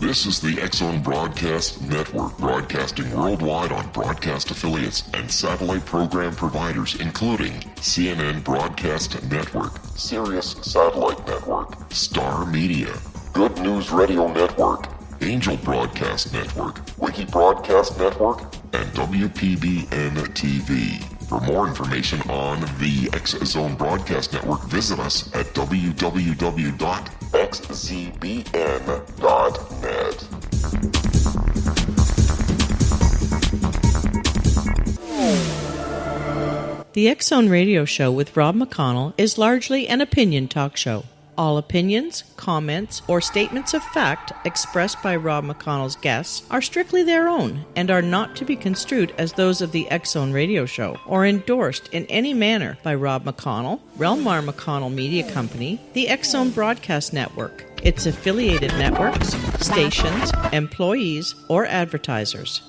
This is the X-Zone Broadcast Network, broadcasting worldwide on broadcast affiliates and satellite program providers, including CNN Broadcast Network, Sirius Satellite Network, Star Media, Good News Radio Network, Angel Broadcast Network, Wiki Broadcast Network, and WPBN TV. For more information on the X-Zone Broadcast Network, visit us at www.xzbn.net. The X-Zone Radio Show with Rob McConnell is largely an opinion talk show. All opinions, comments, or statements of fact expressed by Rob McConnell's guests are strictly their own and are not to be construed as those of the X-Zone Radio Show or endorsed in any manner by Rob McConnell, Relmar McConnell Media Company, the X-Zone Broadcast Network, its affiliated networks, stations, employees, or advertisers.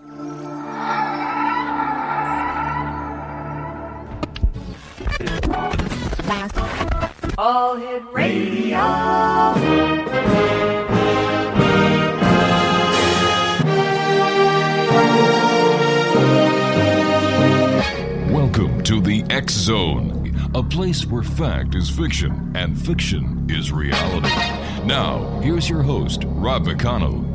All Hit Radio. Welcome to the X-Zone, a place where fact is fiction and fiction is reality. Now, here's your host, Rob McConnell.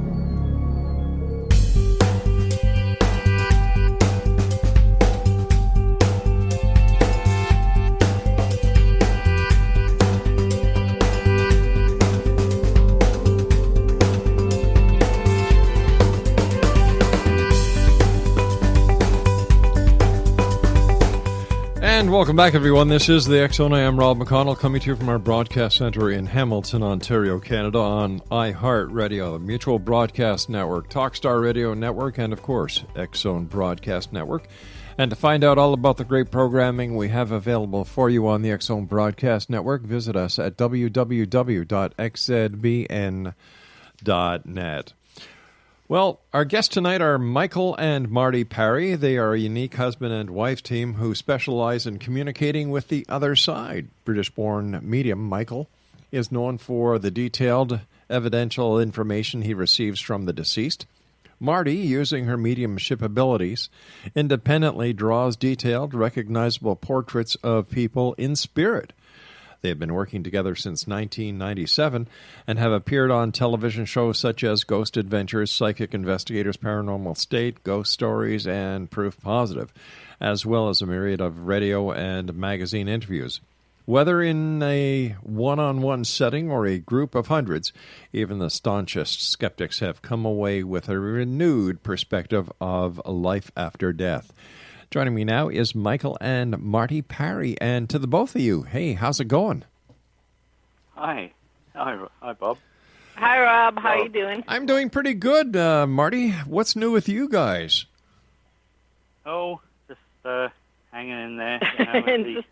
And welcome back, everyone. This is the X-Zone. I am Rob McConnell, coming to you from our broadcast center in Hamilton, Ontario, Canada, on iHeartRadio, the Mutual Broadcast Network, Talkstar Radio Network, and, of course, X-Zone Broadcast Network. And to find out all about the great programming we have available for you on the X-Zone Broadcast Network, visit us at www.xzbn.net. Well, our guests tonight are Michael and Marti Parry. They are a unique husband and wife team who specialize in communicating with the other side. British-born medium Michael is known for the detailed, evidential information he receives from the deceased. Marty, using her mediumship abilities, independently draws detailed, recognizable portraits of people in spirit. They have been working together since 1997 and have appeared on television shows such as Ghost Adventures, Psychic Investigators, Paranormal State, Ghost Stories, and Proof Positive, as well as a myriad of radio and magazine interviews. Whether in a one-on-one setting or a group of hundreds, even the staunchest skeptics have come away with a renewed perspective of life after death. Joining me now is Michael and Marti Parry. And to the both of you, hey, how's it going? Hi, Bob. Hi, Rob. How you doing? I'm doing pretty good, Marty. What's new with you guys? Oh, just hanging in there. You know,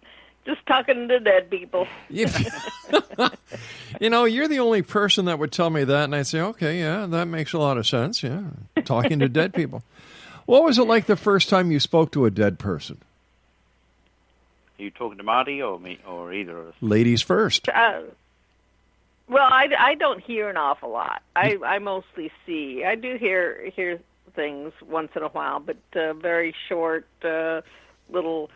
just talking to dead people. You know, you're the only person that would tell me that, and I'd say, okay, yeah, that makes a lot of sense, yeah, talking to dead people. What was it like the first time you spoke to a dead person? Are you talking to Marty or me or either of us? Ladies first. Well, I don't hear an awful lot. I mostly see. I do hear things once in a while, but very short, little,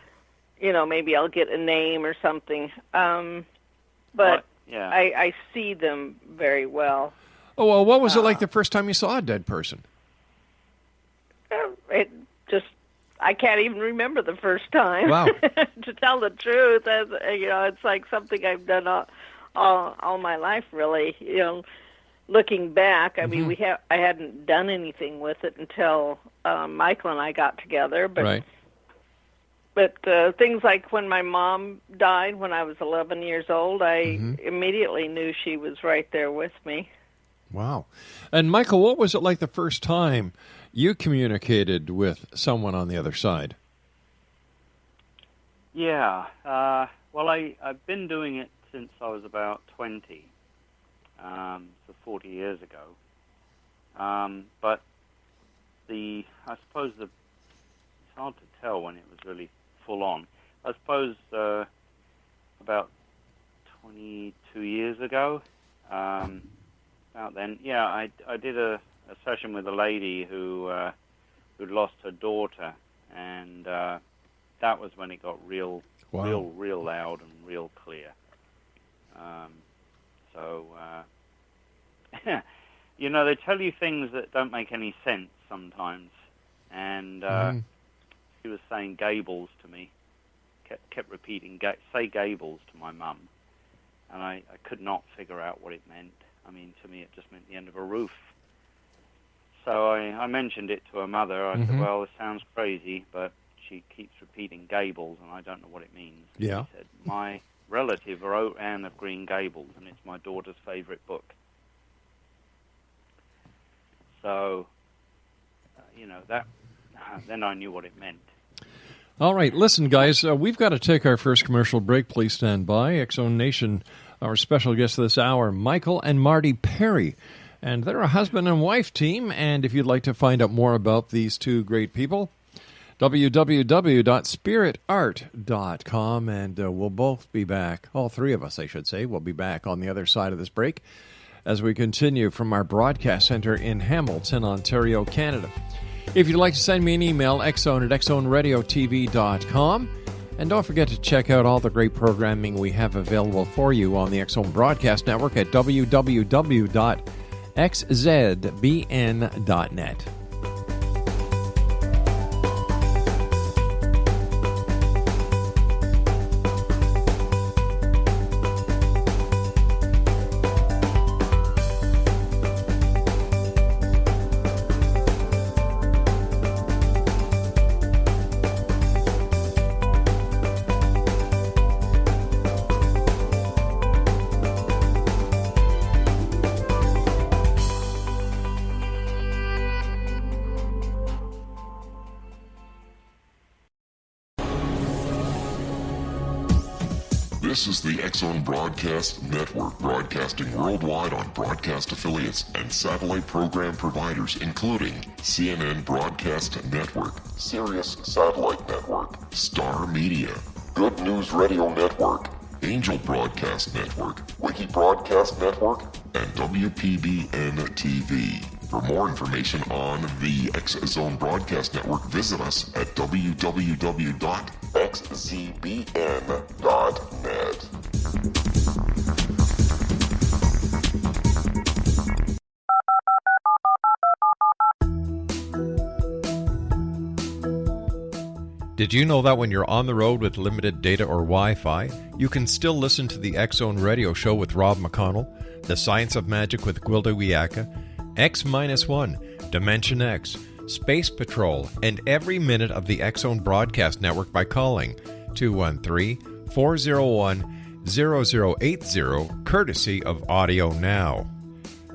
you know, maybe I'll get a name or something. But yeah. I see them very well. Oh, well, what was it like the first time you saw a dead person? It just, I can't even remember the first time. Wow. To tell the truth, you know, it's like something I've done all my life, really. You know, looking back, I mean, I hadn't done anything with it until Michael and I got together. But, right. But things like when my mom died when I was 11 years old, I immediately knew she was right there with me. Wow. And Michael, what was it like the first time you communicated with someone on the other side? Yeah. Well, I've been doing it since I was about 20, so 40 years ago. But I suppose it's hard to tell when it was really full on. I suppose about 22 years ago, about then. Yeah, I did a session with a lady who'd lost her daughter, and that was when it got real loud and real clear. They tell you things that don't make any sense sometimes, and she was saying gables to me, kept repeating, say gables to my mum, and I could not figure out what it meant. I mean, to me it just meant the end of a roof. So I mentioned it to her mother. I said, well, it sounds crazy, but she keeps repeating gables, and I don't know what it means. Yeah. She said, my relative wrote Anne of Green Gables, and it's my daughter's favorite book. So, then I knew what it meant. All right, listen, guys, we've got to take our first commercial break. Please stand by. X-Zone Nation, our special guest this hour, Michael and Marti Parry. And they're a husband and wife team, and if you'd like to find out more about these two great people, www.spiritart.com, and we'll both be back, all three of us, I should say, will be back on the other side of this break as we continue from our broadcast center in Hamilton, Ontario, Canada. If you'd like to send me an email, xzone@xzoneradiotv.com, and don't forget to check out all the great programming we have available for you on the X-Zone Broadcast Network at www.xzbn.net. This is the X-Zone Broadcast Network, broadcasting worldwide on broadcast affiliates and satellite program providers, including CNN Broadcast Network, Sirius Satellite Network, Star Media, Good News Radio Network, Angel Broadcast Network, Wiki Broadcast Network, and WPBN TV. For more information on the X-Zone Broadcast Network, visit us at www.xzbn.net. Did you know that when you're on the road with limited data or Wi-Fi, you can still listen to the X-Zone Radio Show with Rob McConnell, The Science of Magic with Gwilda Wiyaka, X-1, Dimension X, Space Patrol, and every minute of the X-Zone Broadcast Network by calling 213-401-0080, courtesy of Audio Now.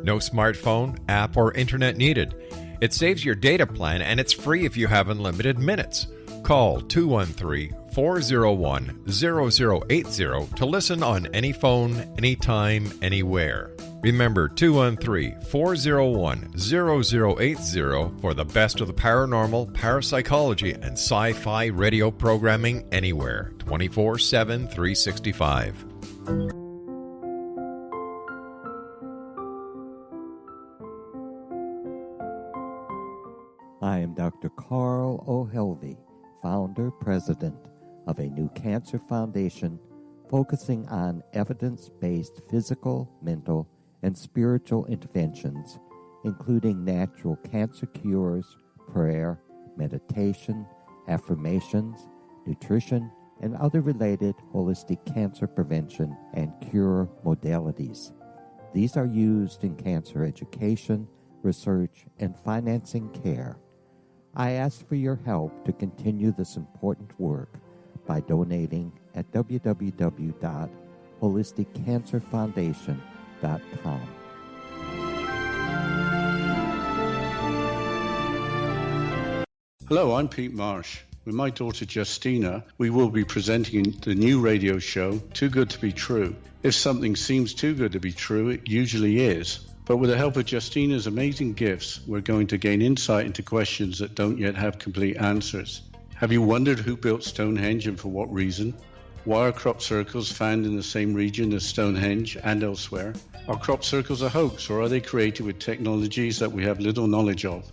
No smartphone, app, or internet needed. It saves your data plan, and it's free if you have unlimited minutes. Call 213-401-0080 to listen on any phone, anytime, anywhere. Remember, 213-401-0080 for the best of the paranormal, parapsychology, and sci-fi radio programming anywhere, 24/7, 365. I am Dr. Carl O'Helvey, founder, president of a new cancer foundation focusing on evidence-based physical, mental, and spiritual interventions, including natural cancer cures, prayer, meditation, affirmations, nutrition, and other related holistic cancer prevention and cure modalities. These are used in cancer education, research, and financing care. I ask for your help to continue this important work by donating at www.holisticcancerfoundation.com. Hello, I'm Pete Marsh. With my daughter Justina, we will be presenting the new radio show, Too Good to Be True. If something seems too good to be true, it usually is. But with the help of Justina's amazing gifts, we're going to gain insight into questions that don't yet have complete answers. Have you wondered who built Stonehenge and for what reason? Why are crop circles found in the same region as Stonehenge and elsewhere? Are crop circles a hoax, or are they created with technologies that we have little knowledge of?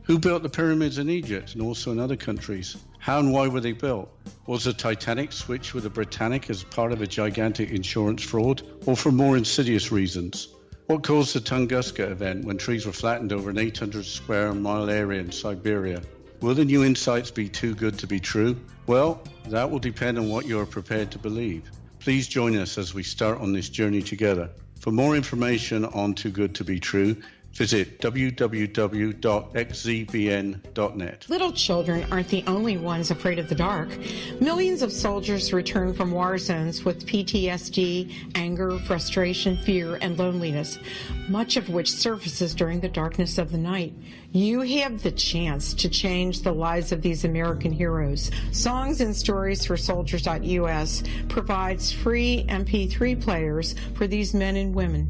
Who built the pyramids in Egypt and also in other countries? How and why were they built? Was the Titanic switched with the Britannic as part of a gigantic insurance fraud, or for more insidious reasons? What caused the Tunguska event when trees were flattened over an 800 square mile area in Siberia? Will the new insights be too good to be true? Well, that will depend on what you are prepared to believe. Please join us as we start on this journey together. For more information on Too Good to Be True, visit www.xzbn.net. Little children aren't the only ones afraid of the dark. Millions of soldiers return from war zones with PTSD, anger, frustration, fear, and loneliness, much of which surfaces during the darkness of the night. You have the chance to change the lives of these American heroes. Songs and Stories for Soldiers.us provides free MP3 players for these men and women.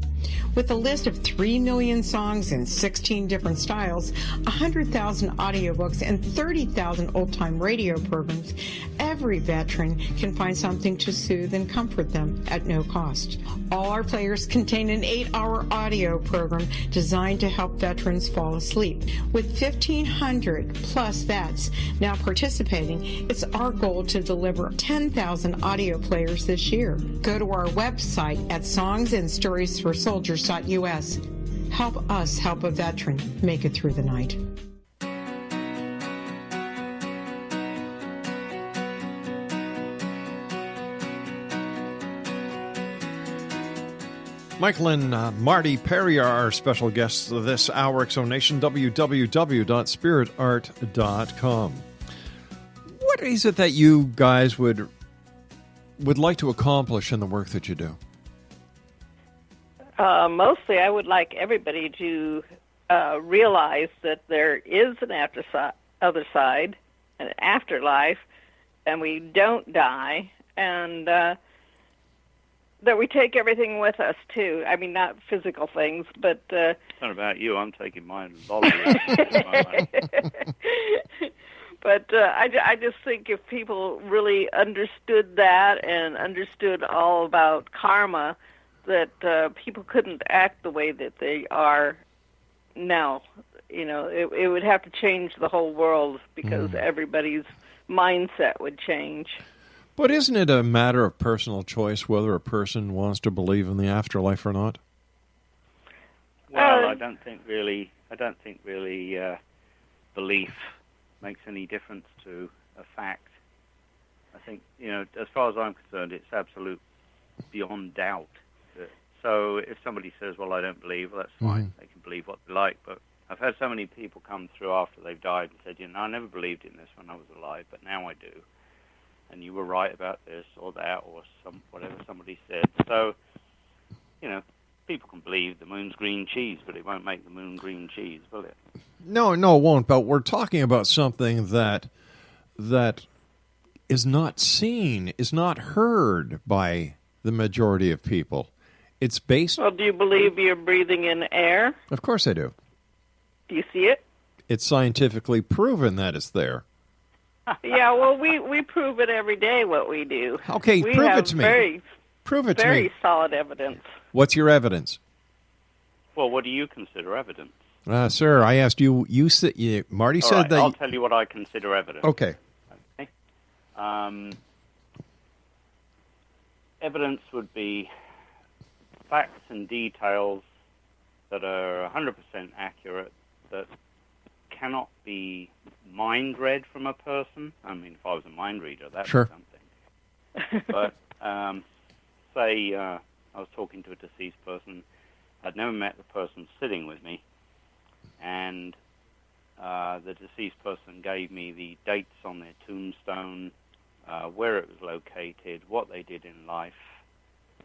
With a list of 3 million songs in 16 different styles, 100,000 audiobooks, and 30,000 old-time radio programs, every veteran can find something to soothe and comfort them at no cost. All our players contain an 8-hour audio program designed to help veterans fall asleep. With 1,500 plus vets now participating, it's our goal to deliver 10,000 audio players this year. Go to our website at songsandstoriesforsoldiers.us. Help us help a veteran make it through the night. Michael and Marti Parry are our special guests this hour. Exonation, www.spiritart.com. What is it that you guys would like to accomplish in the work that you do? Mostly, I would like everybody to realize that there is an other side, an afterlife, and we don't die, and that we take everything with us, too. I mean, not physical things, but... It's not about you. I'm taking mine lolly. But I just think if people really understood that and understood all about karma, that people couldn't act the way that they are now. You know, it would have to change the whole world because everybody's mindset would change. But isn't it a matter of personal choice whether a person wants to believe in the afterlife or not? Well, I don't think really belief makes any difference to a fact. I think, you know, as far as I'm concerned, it's absolute beyond doubt. So if somebody says, well, I don't believe, well, that's fine. They can believe what they like. But I've had so many people come through after they've died and said, you know, I never believed in this when I was alive, but now I do. And you were right about this or that or whatever somebody said. So, you know, people can believe the moon's green cheese, but it won't make the moon green cheese, will it? No, it won't. But we're talking about something that is not seen, is not heard by the majority of people. It's based... Well, do you believe you're breathing in air? Of course I do. Do you see it? It's scientifically proven that it's there. Yeah, well, we prove it every day what we do. Okay, prove it to me. Prove it to me. Very solid evidence. What's your evidence? Well, what do you consider evidence? Sir, I asked you. Marty All said right, that. I'll tell you what I consider evidence. Okay. Evidence would be facts and details that are 100% accurate, that cannot be mind-read from a person. I mean, if I was a mind reader, that'd be something. But say I was talking to a deceased person. I'd never met the person sitting with me, and the deceased person gave me the dates on their tombstone, where it was located, what they did in life,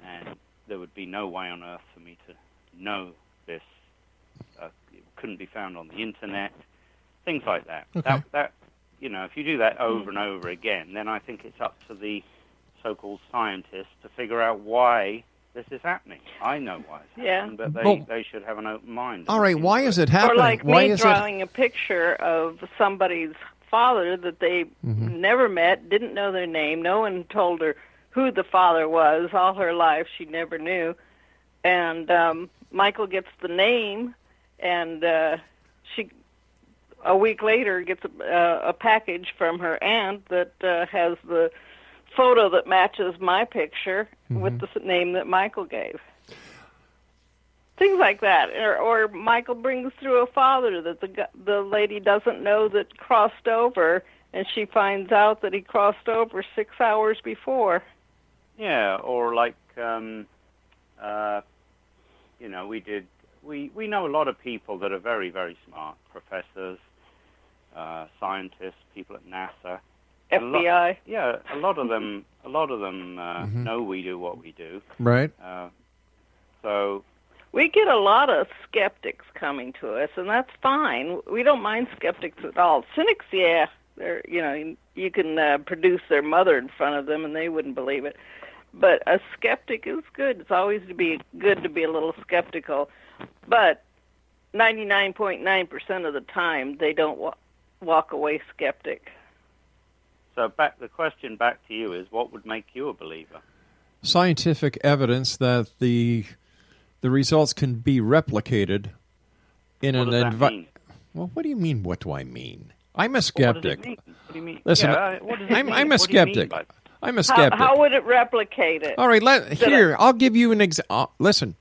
and there would be no way on earth for me to know this. It couldn't be found on the internet, things like that. Okay. That you know, if you do that over and over again, then I think it's up to the so-called scientists to figure out why this is happening. I know why it's happening, but they should have an open mind. All right, why is it happening? Or like me drawing a picture of somebody's father that they never met, didn't know their name, no one told her who the father was. All her life, she never knew. And Michael gets the name, and she, a week later, gets a package from her aunt that has the photo that matches my picture with the name that Michael gave. Things like that. Or Michael brings through a father that the lady doesn't know that crossed over, and she finds out that he crossed over 6 hours before. Yeah, or like, we know a lot of people that are very, very smart, professors, scientists, people at NASA. FBI. A lot of them know we do what we do. Right. So we get a lot of skeptics coming to us, and that's fine. We don't mind skeptics at all. Cynics, yeah, they're, you can produce their mother in front of them, and they wouldn't believe it. But a skeptic is good. It's always good to be a little skeptical. But 99.9% of the time, they don't walk away skeptic. So the question back to you is, what would make you a believer? Scientific evidence that the results can be replicated in an environment. Well, what do you mean? What do I mean? I'm a skeptic. What do you mean? Listen, I'm a skeptic. I'm a skeptic. How would it replicate it? All right, I'll give you an example. Listen,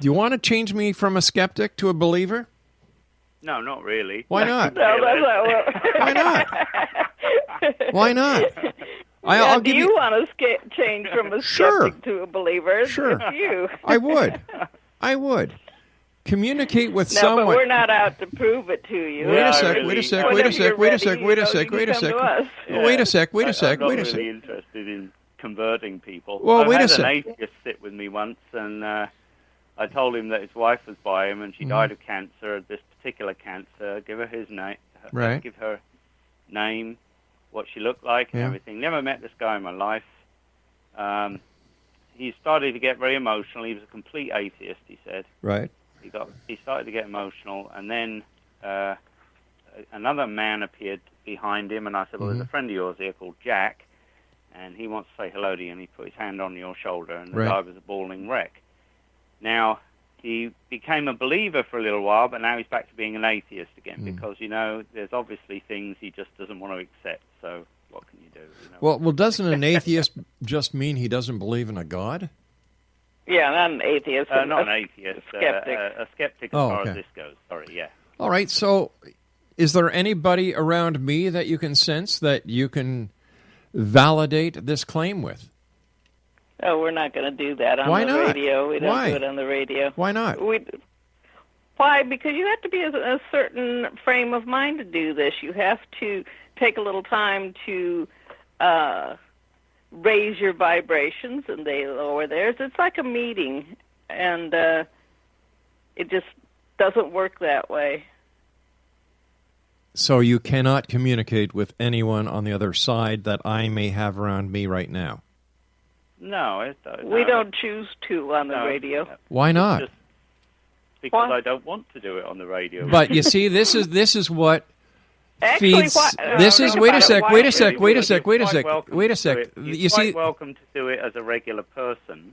do you want to change me from a skeptic to a believer? No, not really. Why not? Why not? Why not? I'll give you want to change from a skeptic to a believer? Sure. It's you. I would. Communicate with someone. No, but we're not out to prove it to you. Wait a sec. Wait a sec. I'm not really interested in converting people. Well, I had an atheist sit with me once, and I told him that his wife was by him, and she died of cancer, this particular cancer. Give her his name. Right. Give her name, what she looked like, and everything. Never met this guy in my life. He started to get very emotional. He was a complete atheist, he said. Right. He started to get emotional, and then another man appeared behind him, and I said, well, there's a friend of yours here called Jack, and he wants to say hello to you, and he put his hand on your shoulder, and the guy was a bawling wreck. Now, he became a believer for a little while, but now he's back to being an atheist again, because, there's obviously things he just doesn't want to accept, so what can you do? Well, doesn't an atheist just mean he doesn't believe in a God? Yeah, not an atheist. Not an atheist. Skeptic. A skeptic as far as this goes. Sorry, yeah. All right, so is there anybody around me that you can sense that you can validate this claim with? Oh, we're not going to do that on the radio. We don't do it on the radio. Why not? Why? Because you have to be in a certain frame of mind to do this. You have to take a little time to raise your vibrations, and they lower theirs. It's like a meeting, and it just doesn't work that way. So you cannot communicate with anyone on the other side that I may have around me right now? No, we don't choose to on the radio. Why not? Just because I don't want to do it on the radio. But you see, this is what Actually, feeds. Wait a sec. You're quite welcome to do it as a regular person,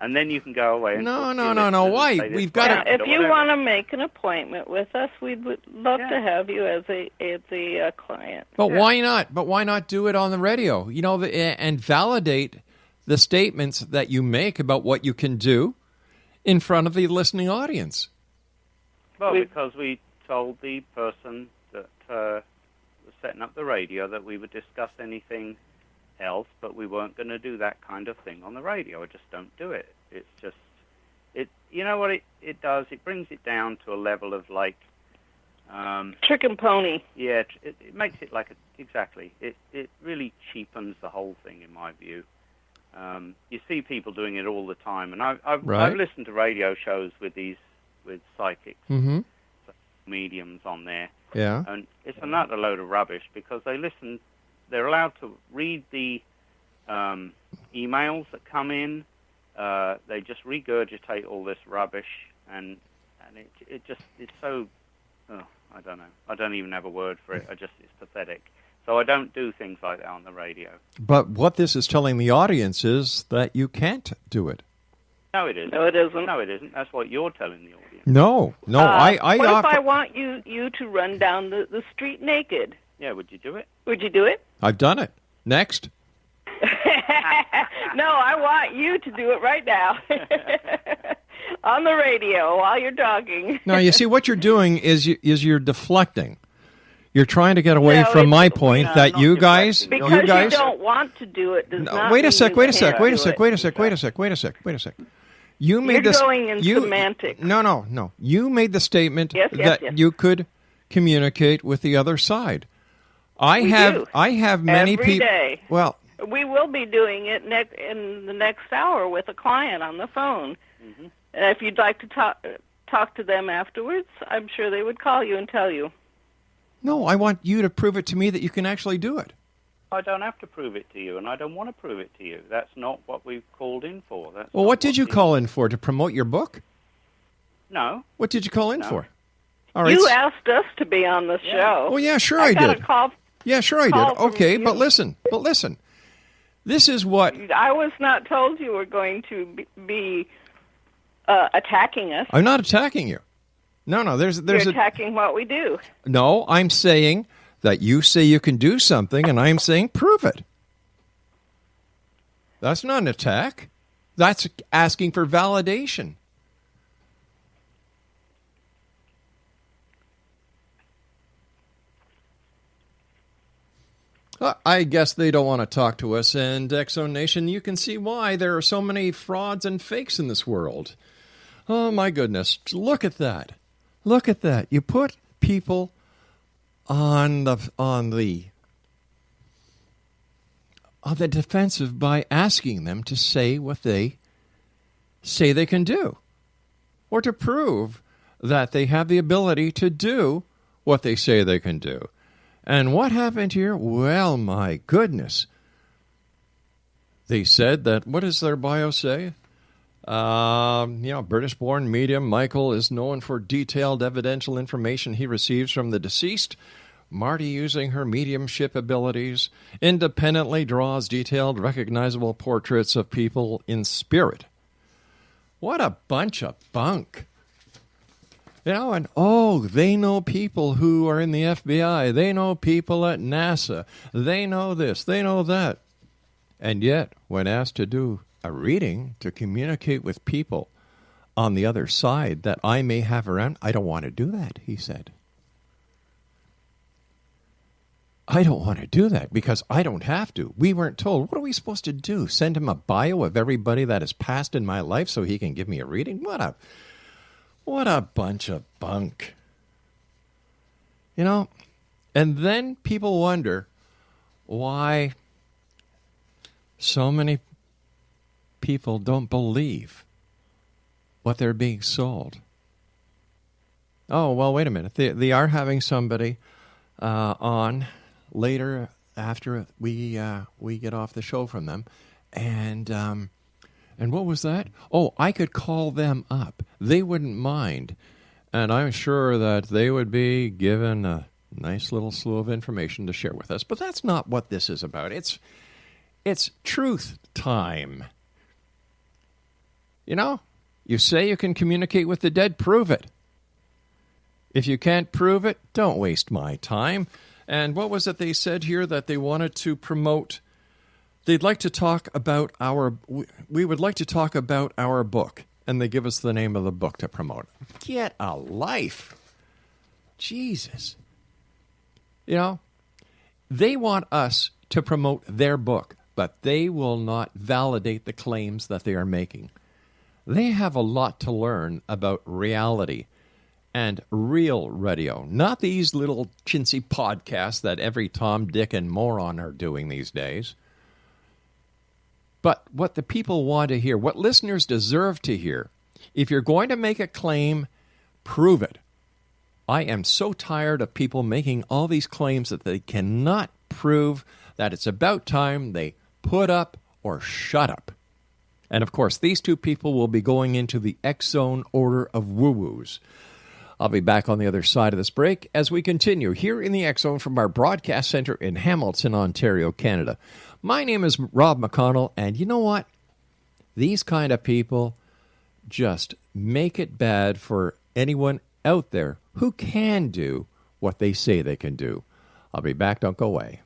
and then you can go away. And No. Why? We've got to. If you want to make an appointment with us, we'd love to have you as a client. But why not? But why not do it on the radio? And validate the statements that you make about what you can do in front of the listening audience. Well, because we told the person that was setting up the radio that we would discuss anything else, but we weren't going to do that kind of thing on the radio. I just don't do it. It's just, you know what it does? It brings it down to a level of like... trick and pony. Yeah, it makes it like exactly. It really cheapens the whole thing, in my view. You see people doing it all the time, and I've listened to radio shows with psychics, mediums on there, and it's another load of rubbish because they're allowed to read the emails that come in. They just regurgitate all this rubbish, and it's so. Oh, I don't know. I don't even have a word for it. It's pathetic. So I don't do things like that on the radio. But what this is telling the audience is that you can't do it. No, it isn't. No, it isn't. No, it isn't. That's what you're telling the audience. No. I what offer... if I want you to run down the street naked? Yeah, would you do it? Would you do it? I've done it. Next. No, I want you to do it right now. On the radio while you're talking. No, you see, what you're doing is you're deflecting. You're trying to get away from my point that you guys... Because you guys don't want to do it does not wait a mean sec, you wait a can't sec, wait a do sec, it. wait a sec, wait a sec, wait a sec, wait a sec, wait a sec. You made You're this... going in semantics. No. You made the statement Yes, that you could communicate with the other side. I have many people... Every day. Well... We will be doing it in the next hour with a client on the phone. Mm-hmm. And if you'd like to talk to them afterwards, I'm sure they would call you and tell you. No, I want you to prove it to me that you can actually do it. I don't have to prove it to you, and I don't want to prove it to you. That's not what we've called in for. Well, what did you call in for? To promote your book? No. What did you call in for? All right. You asked us to be on the show. Well, yeah, sure I got did. A call. Yeah, sure I did. Okay, but listen. This is what... I was not told you were going to be attacking us. I'm not attacking you. No, there's You're attacking what we do. No, I'm saying that you say you can do something, and I'm saying prove it. That's not an attack. That's asking for validation. I guess they don't want to talk to us, and X-Zone Nation, you can see why there are so many frauds and fakes in this world. Oh, my goodness. Look at that. Look at that. You put people on the defensive by asking them to say what they say they can do, or to prove that they have the ability to do what they say they can do. And what happened here? Well, my goodness. They said that, what does their bio say? British-born medium Michael is known for detailed evidential information he receives from the deceased. Marty, using her mediumship abilities, independently draws detailed, recognizable portraits of people in spirit. What a bunch of bunk. And they know people who are in the FBI. They know people at NASA. They know this. They know that. And yet, when asked to do a reading to communicate with people on the other side that I may have around, I don't want to do that, he said. I don't want to do that because I don't have to. We weren't told. What are we supposed to do? Send him a bio of everybody that has passed in my life so he can give me a reading? What a bunch of bunk. And then people wonder why so many people don't believe what they're being sold. Oh, well, wait a minute. They are having somebody on later after we get off the show from them. And what was that? Oh, I could call them up. They wouldn't mind. And I'm sure that they would be given a nice little slew of information to share with us. But that's not what this is about. It's truth time. You say you can communicate with the dead, prove it. If you can't prove it, don't waste my time. And what was it they said here that they wanted to promote? They'd like to talk about we would like to talk about our book, and they give us the name of the book to promote. Get a life. Jesus. They want us to promote their book, but they will not validate the claims that they are making. They have a lot to learn about reality and real radio, not these little chintzy podcasts that every Tom, Dick, and moron are doing these days. But what the people want to hear, what listeners deserve to hear, if you're going to make a claim, prove it. I am so tired of people making all these claims that they cannot prove that it's about time they put up or shut up. And of course, these two people will be going into the X-Zone order of woo-woos. I'll be back on the other side of this break as we continue here in the X Zone from our broadcast center in Hamilton, Ontario, Canada. My name is Rob McConnell, and you know what? These kind of people just make it bad for anyone out there who can do what they say they can do. I'll be back. Don't go away.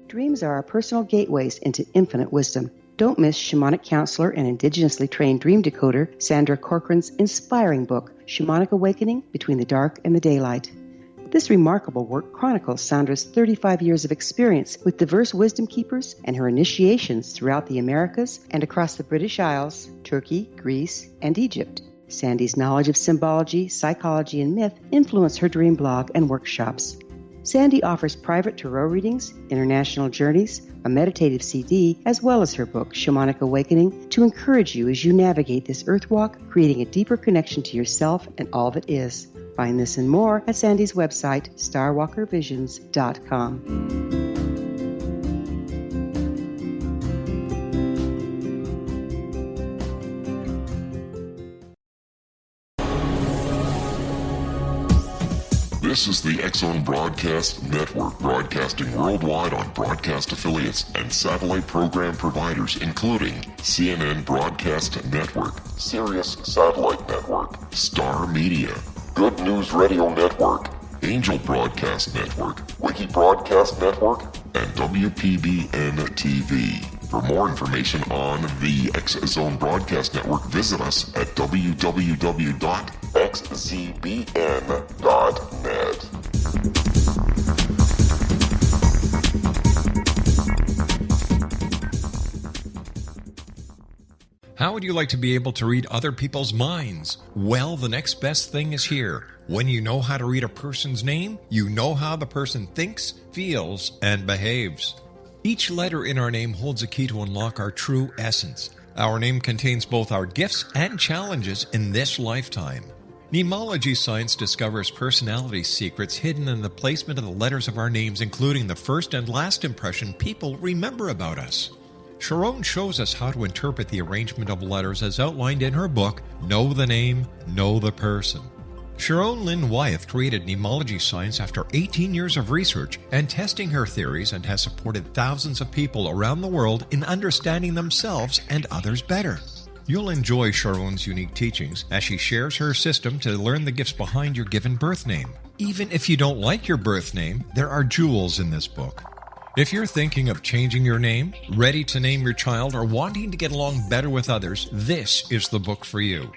Dreams are our personal gateways into infinite wisdom. Don't miss shamanic counselor and indigenously trained dream decoder Sandra Corcoran's inspiring book, Shamanic Awakening Between the Dark and the Daylight. This remarkable work chronicles Sandra's 35 years of experience with diverse wisdom keepers and her initiations throughout the Americas and across the British Isles, Turkey, Greece, and Egypt. Sandy's knowledge of symbology, psychology, and myth influenced her dream blog and workshops. Sandy offers private tarot readings, international journeys, a meditative CD, as well as her book, Shamanic Awakening, to encourage you as you navigate this earth walk, creating a deeper connection to yourself and all that is. Find this and more at Sandy's website, starwalkervisions.com. This is the X Zone Broadcast Network, broadcasting worldwide on broadcast affiliates and satellite program providers, including CNN Broadcast Network, Sirius Satellite Network, Star Media, Good News Radio Network, Angel Broadcast Network, Wiki Broadcast Network, and WPBN TV. For more information on the X Zone Broadcast Network, visit us at www.xzbn.net. How would you like to be able to read other people's minds? Well, the next best thing is here. When you know how to read a person's name, you know how the person thinks, feels, and behaves. Each letter in our name holds a key to unlock our true essence. Our name contains both our gifts and challenges in this lifetime. Mnemology science discovers personality secrets hidden in the placement of the letters of our names, including the first and last impression people remember about us. Sharon shows us how to interpret the arrangement of letters as outlined in her book, Know the Name, Know the Person. Sharon Lynn Wyeth created mnemology science after 18 years of research and testing her theories, and has supported thousands of people around the world in understanding themselves and others better. You'll enjoy Sharon's unique teachings as she shares her system to learn the gifts behind your given birth name. Even if you don't like your birth name, there are jewels in this book. If you're thinking of changing your name, ready to name your child, or wanting to get along better with others, this is the book for you.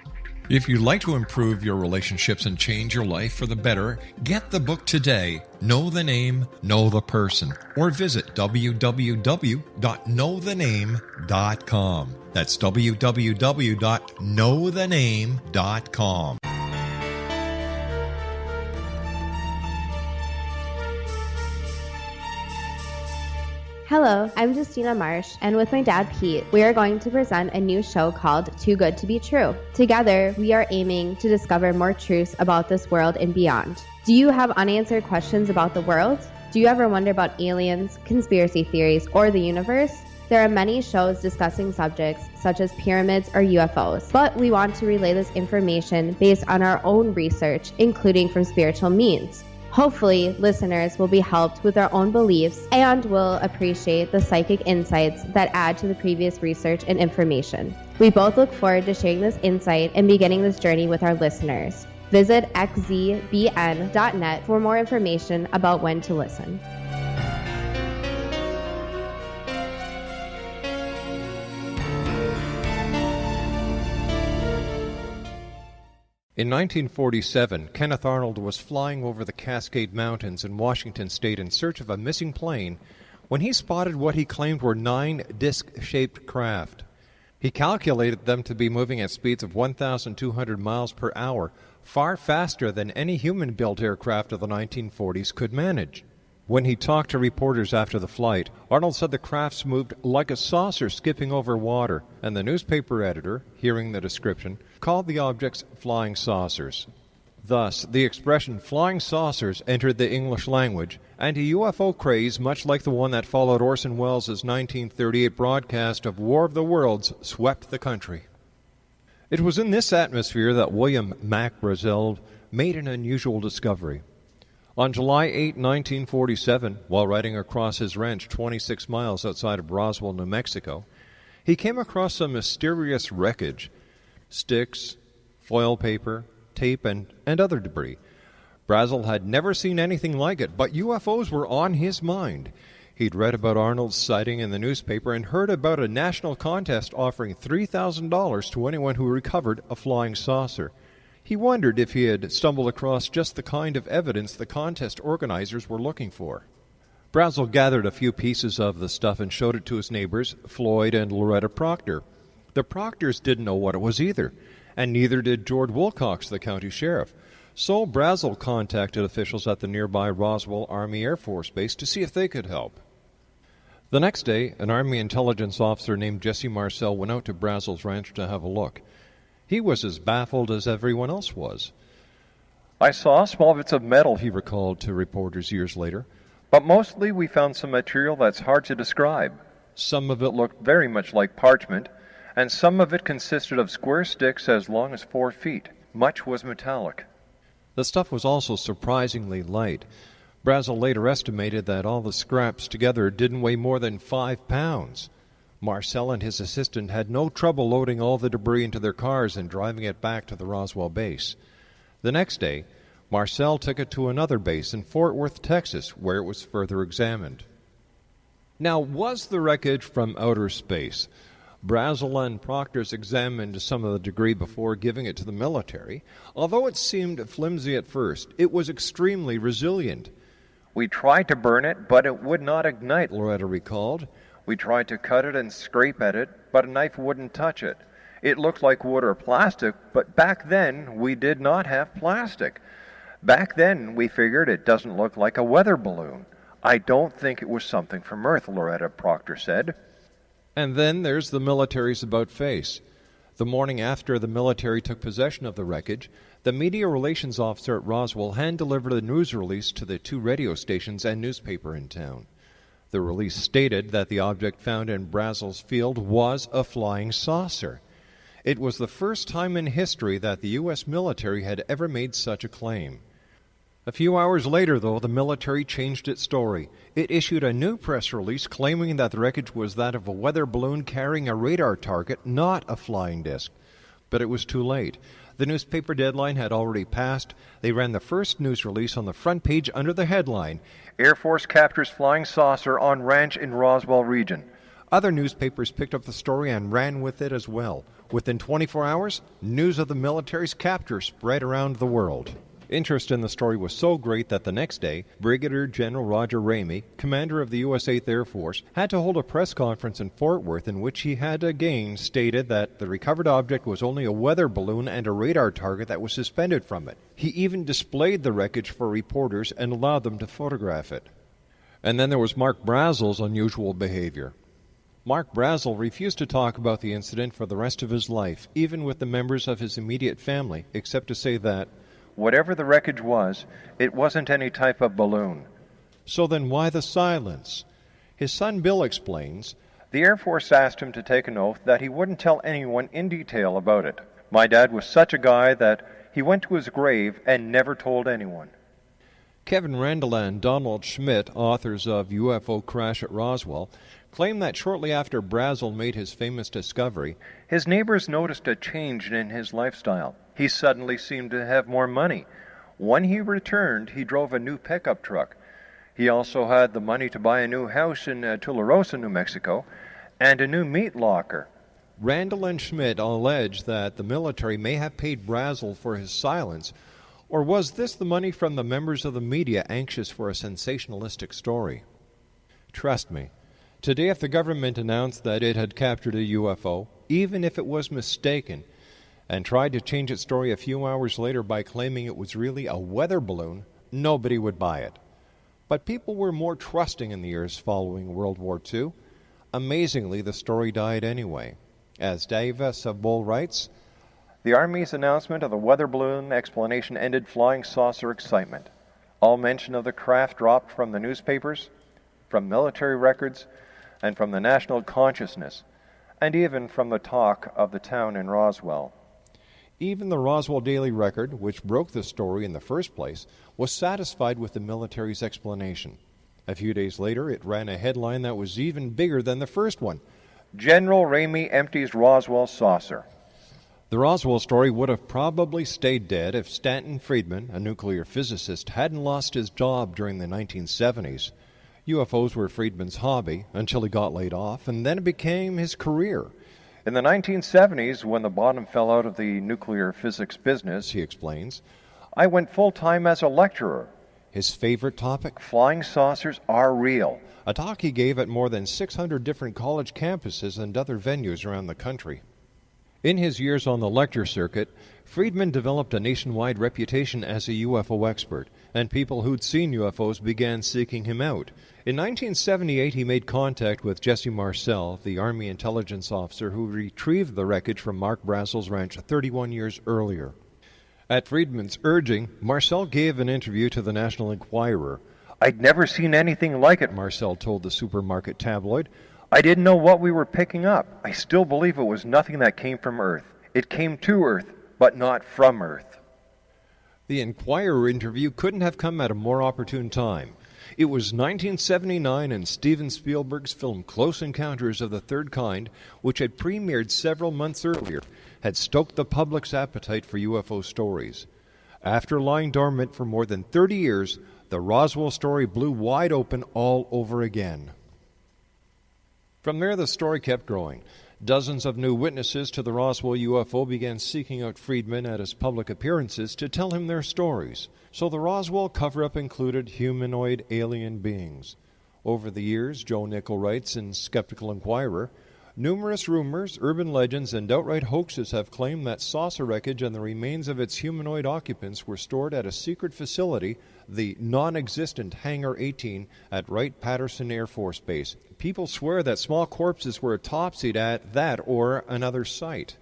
If you'd like to improve your relationships and change your life for the better, get the book today, Know the Name, Know the Person, or visit www.knowthename.com. That's www.knowthename.com. Hello, I'm Justina Marsh, and with my dad Pete, we are going to present a new show called Too Good to Be True. Together, we are aiming to discover more truths about this world and beyond. Do you have unanswered questions about the world? Do you ever wonder about aliens, conspiracy theories, or the universe? There are many shows discussing subjects such as pyramids or UFOs, but we want to relay this information based on our own research, including from spiritual means. Hopefully, listeners will be helped with their own beliefs and will appreciate the psychic insights that add to the previous research and information. We both look forward to sharing this insight and beginning this journey with our listeners. Visit xzbn.net for more information about when to listen. In 1947, Kenneth Arnold was flying over the Cascade Mountains in Washington state in search of a missing plane when he spotted what he claimed were 9 disc-shaped craft. He calculated them to be moving at speeds of 1,200 miles per hour, far faster than any human-built aircraft of the 1940s could manage. When he talked to reporters after the flight, Arnold said the crafts moved like a saucer skipping over water, and the newspaper editor, hearing the description, called the objects flying saucers. Thus, the expression flying saucers entered the English language, and a UFO craze much like the one that followed Orson Welles' 1938 broadcast of War of the Worlds swept the country. It was in this atmosphere that William Mac Brazel made an unusual discovery. On July 8, 1947, while riding across his ranch 26 miles outside of Roswell, New Mexico, he came across some mysterious wreckage, sticks, foil paper, tape, and other debris. Brazel had never seen anything like it, but UFOs were on his mind. He'd read about Arnold's sighting in the newspaper and heard about a national contest offering $3,000 to anyone who recovered a flying saucer. He wondered if he had stumbled across just the kind of evidence the contest organizers were looking for. Brazel gathered a few pieces of the stuff and showed it to his neighbors, Floyd and Loretta Proctor. The Proctors didn't know what it was either, and neither did George Wilcox, the county sheriff. So Brazel contacted officials at the nearby Roswell Army Air Force Base to see if they could help. The next day, an Army intelligence officer named Jesse Marcel went out to Brazel's ranch to have a look. He was as baffled as everyone else was. "I saw small bits of metal," he recalled to reporters years later, "but mostly we found some material that's hard to describe. Some of it looked very much like parchment, and some of it consisted of square sticks as long as 4 feet. Much was metallic." The stuff was also surprisingly light. Brazel later estimated that all the scraps together didn't weigh more than 5 pounds. Marcel and his assistant had no trouble loading all the debris into their cars and driving it back to the Roswell base. The next day, Marcel took it to another base in Fort Worth, Texas, where it was further examined. Now, was the wreckage from outer space? Brazel and Proctors examined some of the debris before giving it to the military. Although it seemed flimsy at first, it was extremely resilient. "We tried to burn it, but it would not ignite," Loretta recalled. "We tried to cut it and scrape at it, but a knife wouldn't touch it. It looked like wood or plastic, but back then we did not have plastic. Back then we figured it doesn't look like a weather balloon. I don't think it was something from Earth," Loretta Proctor said. And then there's the military's about-face. The morning after the military took possession of the wreckage, the media relations officer at Roswell hand-delivered a news release to the 2 radio stations and newspaper in town. The release stated that the object found in Brazel's field was a flying saucer. It was the first time in history that the U.S. military had ever made such a claim. A few hours later, though, the military changed its story. It issued a new press release claiming that the wreckage was that of a weather balloon carrying a radar target, not a flying disc. But it was too late. The newspaper deadline had already passed. They ran the first news release on the front page under the headline, "Air Force captures flying saucer on ranch in Roswell region." Other newspapers picked up the story and ran with it as well. Within 24 hours, news of the military's capture spread around the world. Interest in the story was so great that the next day, Brigadier General Roger Ramey, commander of the U.S. 8th Air Force, had to hold a press conference in Fort Worth in which he had again stated that the recovered object was only a weather balloon and a radar target that was suspended from it. He even displayed the wreckage for reporters and allowed them to photograph it. And then there was Mark Brazel's unusual behavior. Mark Brazel refused to talk about the incident for the rest of his life, even with the members of his immediate family, except to say that whatever the wreckage was, it wasn't any type of balloon. So then why the silence? His son Bill explains, "The Air Force asked him to take an oath that he wouldn't tell anyone in detail about it. My dad was such a guy that he went to his grave and never told anyone." Kevin Randall and Donald Schmidt, authors of UFO Crash at Roswell, claim that shortly after Brazel made his famous discovery, his neighbors noticed a change in his lifestyle. He suddenly seemed to have more money. When he returned, he drove a new pickup truck. He also had the money to buy a new house in Tularosa, New Mexico, and a new meat locker. Randall and Schmidt allege that the military may have paid Brazel for his silence, or was this the money from the members of the media anxious for a sensationalistic story? Trust me, Today, if the government announced that it had captured a UFO, even if it was mistaken, and tried to change its story a few hours later by claiming it was really a weather balloon, nobody would buy it. But people were more trusting in the years following World War II. Amazingly, the story died anyway. As Davis of Bull writes, the Army's announcement of the weather balloon explanation ended flying saucer excitement. All mention of the craft dropped from the newspapers, from military records, and from the national consciousness, and even from the talk of the town in Roswell. Even the Roswell Daily Record, which broke the story in the first place, was satisfied with the military's explanation. A few days later, it ran a headline that was even bigger than the first one. General Ramey empties Roswell saucer. The Roswell story would have probably stayed dead if Stanton Friedman, a nuclear physicist, hadn't lost his job during the 1970s. UFOs were Friedman's hobby until he got laid off, and then it became his career. In the 1970s, when the bottom fell out of the nuclear physics business, he explains, I went full-time as a lecturer. His favorite topic, flying saucers are real, a talk he gave at more than 600 different college campuses and other venues around the country. In his years on the lecture circuit, Friedman developed a nationwide reputation as a UFO expert, and people who'd seen UFOs began seeking him out. In 1978, he made contact with Jesse Marcel, the Army intelligence officer who retrieved the wreckage from Mark Brazel's ranch 31 years earlier. At Friedman's urging, Marcel gave an interview to the National Enquirer. I'd never seen anything like it, Marcel told the supermarket tabloid. I didn't know what we were picking up. I still believe it was nothing that came from Earth. It came to Earth, but not from Earth. The Enquirer interview couldn't have come at a more opportune time. It was 1979, and Steven Spielberg's film Close Encounters of the Third Kind, which had premiered several months earlier, had stoked the public's appetite for UFO stories. After lying dormant for more than 30 years, the Roswell story blew wide open all over again. From there, the story kept growing. Dozens of new witnesses to the Roswell UFO began seeking out Friedman at his public appearances to tell him their stories. So the Roswell cover-up included humanoid alien beings. Over the years, Joe Nickel writes in Skeptical Inquirer, numerous rumors, urban legends, and outright hoaxes have claimed that saucer wreckage and the remains of its humanoid occupants were stored at a secret facility, the non-existent Hangar 18 at Wright-Patterson Air Force Base. People swear that small corpses were autopsied at that or another site.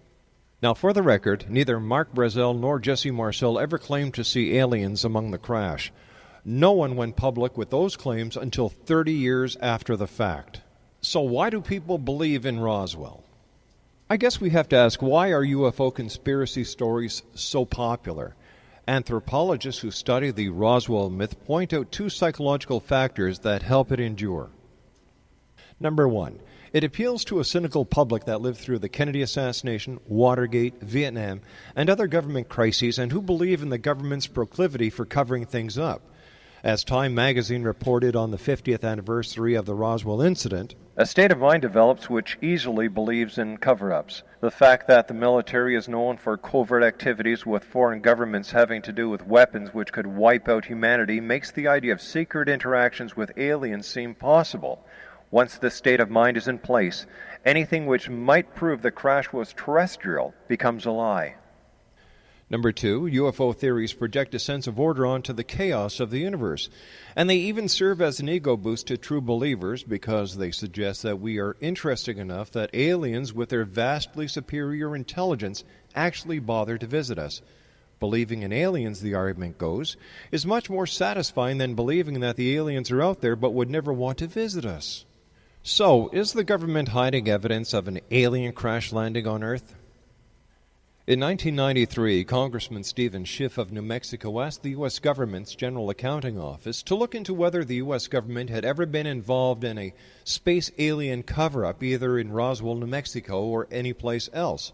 Now, for the record, neither Mark Brazel nor Jesse Marcel ever claimed to see aliens among the crash. No one went public with those claims until 30 years after the fact. So why do people believe in Roswell? I guess we have to ask, why are UFO conspiracy stories so popular? Anthropologists who study the Roswell myth point out two psychological factors that help it endure. Number one, it appeals to a cynical public that lived through the Kennedy assassination, Watergate, Vietnam, and other government crises, and who believe in the government's proclivity for covering things up. As Time magazine reported on the 50th anniversary of the Roswell incident, a state of mind develops which easily believes in cover-ups. The fact that the military is known for covert activities with foreign governments having to do with weapons which could wipe out humanity makes the idea of secret interactions with aliens seem possible. Once this state of mind is in place, anything which might prove the crash was terrestrial becomes a lie. Number two, UFO theories project a sense of order onto the chaos of the universe, and they even serve as an ego boost to true believers because they suggest that we are interesting enough that aliens with their vastly superior intelligence actually bother to visit us. Believing in aliens, the argument goes, is much more satisfying than believing that the aliens are out there but would never want to visit us. So, is the government hiding evidence of an alien crash landing on Earth? In 1993, Congressman Stephen Schiff of New Mexico asked the U.S. government's General Accounting Office to look into whether the U.S. government had ever been involved in a space alien cover-up either in Roswell, New Mexico, or anyplace else.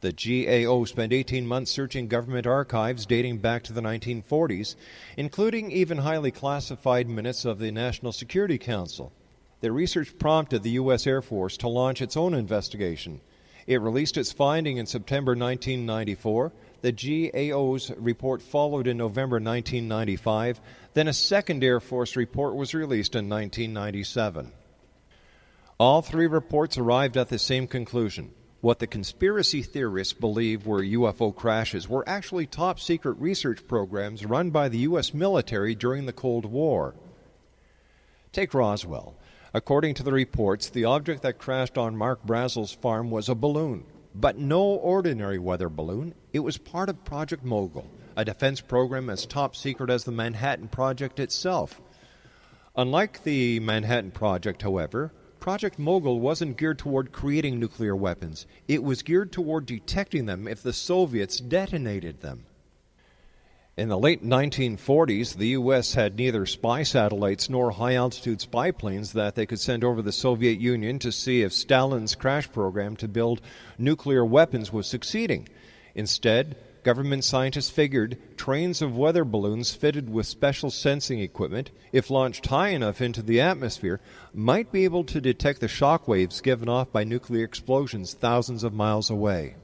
The GAO spent 18 months searching government archives dating back to the 1940s, including even highly classified minutes of the National Security Council. Their research prompted the U.S. Air Force to launch its own investigation. It released its finding in September 1994. The GAO's report followed in November 1995. Then a second Air Force report was released in 1997. All three reports arrived at the same conclusion. What the conspiracy theorists believe were UFO crashes were actually top-secret research programs run by the U.S. military during the Cold War. Take Roswell. According to the reports, the object that crashed on Mark Brazel's farm was a balloon, but no ordinary weather balloon. It was part of Project Mogul, a defense program as top secret as the Manhattan Project itself. Unlike the Manhattan Project, however, Project Mogul wasn't geared toward creating nuclear weapons. It was geared toward detecting them if the Soviets detonated them. In the late 1940s, the U.S. had neither spy satellites nor high-altitude spy planes that they could send over the Soviet Union to see if Stalin's crash program to build nuclear weapons was succeeding. Instead, government scientists figured trains of weather balloons fitted with special sensing equipment, if launched high enough into the atmosphere, might be able to detect the shock waves given off by nuclear explosions thousands of miles away.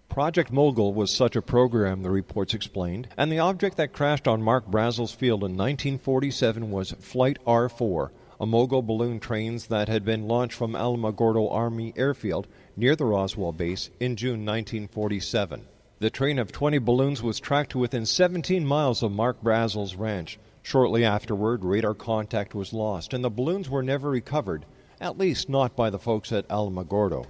Project Mogul was such a program, the reports explained, and the object that crashed on Mark Brazel's field in 1947 was Flight R-4, a Mogul balloon trains that had been launched from Alamogordo Army Airfield near the Roswell base in June 1947. The train of 20 balloons was tracked to within 17 miles of Mark Brazel's ranch. Shortly afterward, radar contact was lost, and the balloons were never recovered, at least not by the folks at Alamogordo.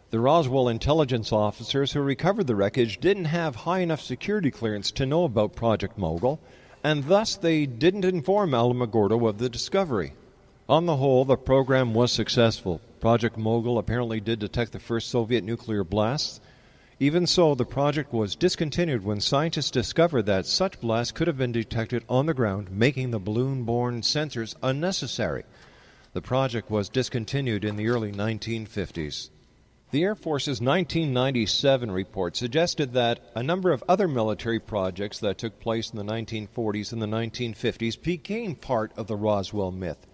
The Roswell intelligence officers who recovered the wreckage didn't have high enough security clearance to know about Project Mogul, and thus they didn't inform Alamogordo of the discovery. On the whole, the program was successful. Project Mogul apparently did detect the first Soviet nuclear blasts. Even so, the project was discontinued when scientists discovered that such blasts could have been detected on the ground, making the balloon-borne sensors unnecessary. The project was discontinued in the early 1950s. The Air Force's 1997 report suggested that a number of other military projects that took place in the 1940s and the 1950s became part of the Roswell myth.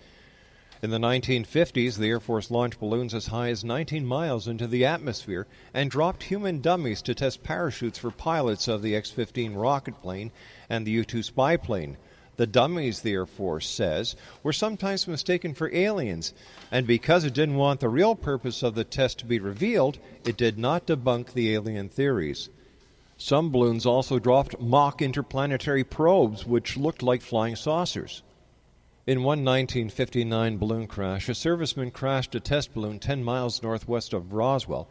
In the 1950s, the Air Force launched balloons as high as 19 miles into the atmosphere and dropped human dummies to test parachutes for pilots of the X-15 rocket plane and the U-2 spy plane. The dummies, the Air Force says, were sometimes mistaken for aliens, and because it didn't want the real purpose of the test to be revealed, it did not debunk the alien theories. Some balloons also dropped mock interplanetary probes, which looked like flying saucers. In one 1959 balloon crash, a serviceman crashed a test balloon 10 miles northwest of Roswell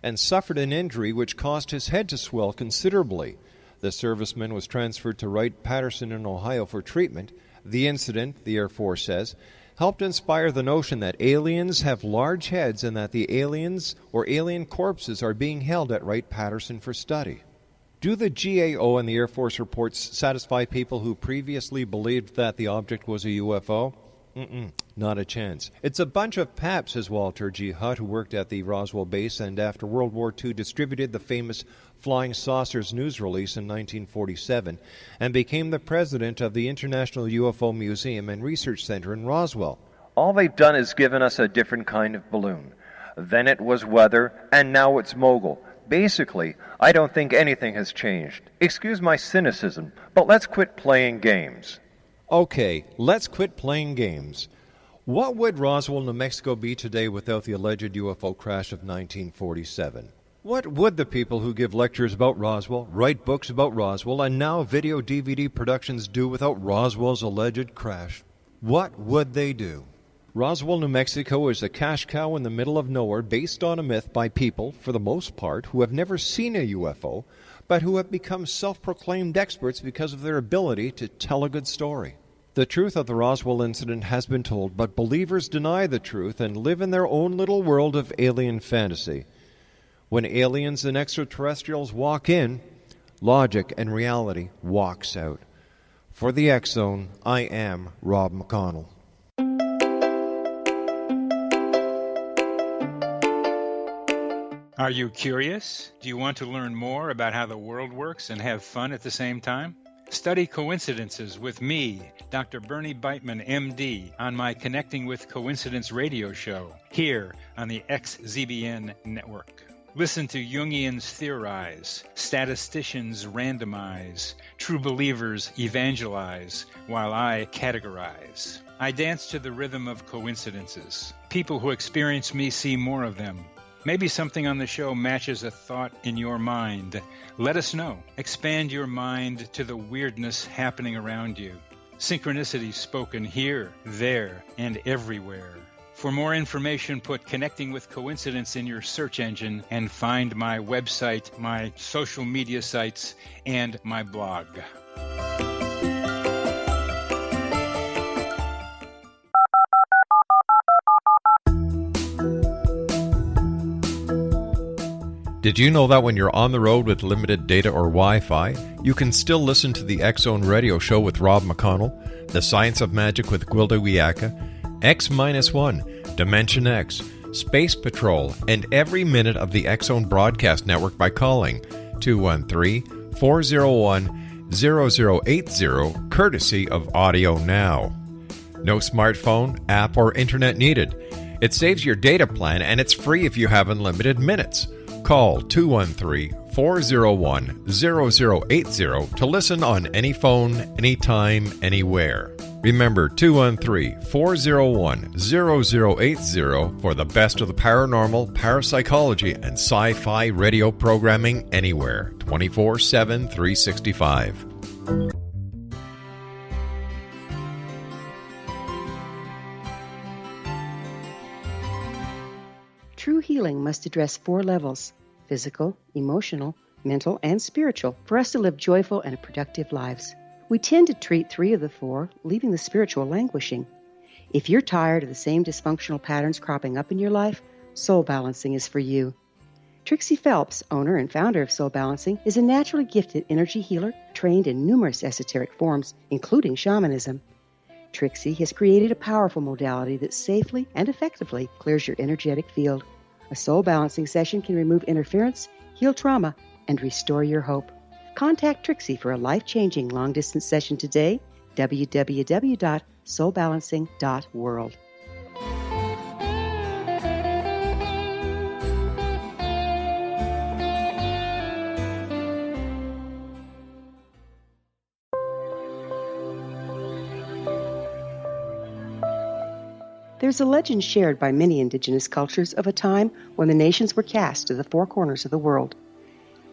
and suffered an injury which caused his head to swell considerably. The serviceman was transferred to Wright-Patterson in Ohio for treatment. The incident, the Air Force says, helped inspire the notion that aliens have large heads and that the aliens or alien corpses are being held at Wright-Patterson for study. Do the GAO and the Air Force reports satisfy people who previously believed that the object was a UFO? Not a chance. It's a bunch of pap, says Walter G. Hutt, who worked at the Roswell base and after World War II distributed the famous Flying Saucers news release in 1947 and became the president of the International UFO Museum and Research Center in Roswell. All they've done is given us a different kind of balloon. Then it was weather, and now it's Mogul. Basically, I don't think anything has changed. Excuse my cynicism, but let's quit playing games. Okay, let's quit playing games. What would Roswell, New Mexico be today without the alleged UFO crash of 1947? What would the people who give lectures about Roswell, write books about Roswell, and now video DVD productions do without Roswell's alleged crash? What would they do? Roswell, New Mexico is a cash cow in the middle of nowhere based on a myth by people, for the most part, who have never seen a UFO, but who have become self-proclaimed experts because of their ability to tell a good story. The truth of the Roswell incident has been told, but believers deny the truth and live in their own little world of alien fantasy. When aliens and extraterrestrials walk in, logic and reality walks out. For the X Zone, I am Rob McConnell. Are you curious? Do you want to learn more about how the world works and have fun at the same time? Study coincidences with me, Dr. Bernie Beitman, MD, on my Connecting with Coincidence radio show, here on the XZBN network. Listen to Jungians theorize, statisticians randomize, true believers evangelize, while I categorize. I dance to the rhythm of coincidences. People who experience me see more of them. Maybe something on the show matches a thought in your mind. Let us know. Expand your mind to the weirdness happening around you. Synchronicity spoken here, there, and everywhere. For more information, put Connecting with Coincidence in your search engine and find my website, my social media sites, and my blog. Did you know that when you're on the road with limited data or Wi-Fi, you can still listen to the X-Zone Radio Show with Rob McConnell, The Science of Magic with Gwilda Wiyaka, X-1, Dimension X, Space Patrol, and every minute of the X-Zone Broadcast Network by calling 213-401-0080, courtesy of Audio Now. No smartphone, app, or internet needed. It saves your data plan, and it's free if you have unlimited minutes. Call 213-401-0080 to listen on any phone, anytime, anywhere. Remember 213-401-0080 for the best of the paranormal, parapsychology, and sci-fi radio programming anywhere, 24/7, 365. True healing must address 4 levels: physical, emotional, mental, and spiritual, for us to live joyful and productive lives. We tend to treat 3 of the 4, leaving the spiritual languishing. If you're tired of the same dysfunctional patterns cropping up in your life, Soul Balancing is for you. Trixie Phelps, owner and founder of Soul Balancing, is a naturally gifted energy healer trained in numerous esoteric forms, including shamanism. Trixie has created a powerful modality that safely and effectively clears your energetic field. A soul balancing session can remove interference, heal trauma, and restore your hope. Contact Trixie for a life-changing long-distance session today, www.soulbalancing.world. There's a legend shared by many indigenous cultures of a time when the nations were cast to the 4 corners of the world.